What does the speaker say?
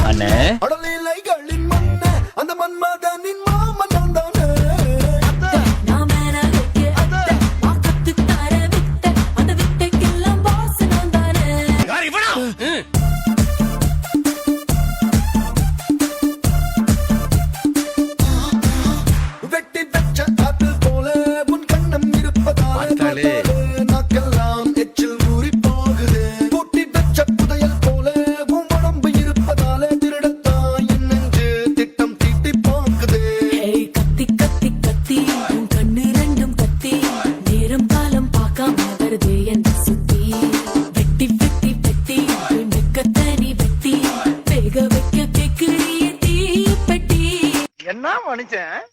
அண்ணே அடலிலைகளின் மன்ன அந்த மன்மதனின் மாமன் நான் தானே. நான் மேல வைக்க நான் கத்து தர வித்த அந்த வித்தைக்கெல்லாம் பாஸ் நான் தானே. வெட்டி வெச்ச ஆப்பிள் போல உன் கண்ணம் இருப்பதாலே நாக்கெல்லாம் எச்சில் ஊறி போகுது. பூட்டி வெச்ச புதையல் போல உன் உடம்பு இருப்பதாலே திருடத்தான் என் நெஞ்சு திட்டம் தீட்டி பார்க்குது. ஏய் கத்தி கத்தி கத்தி உன் கண்ணு ரெண்டும் கத்தி நேரம் காலம் பார்க்காம வருதே என் சுத்தி வெட்டி வெட்டி வெட்டி வெக்கத்தனி வெட்டி வேக வைக்க கேக்குறிய தீ பெட்டி என்ன மனுஷன்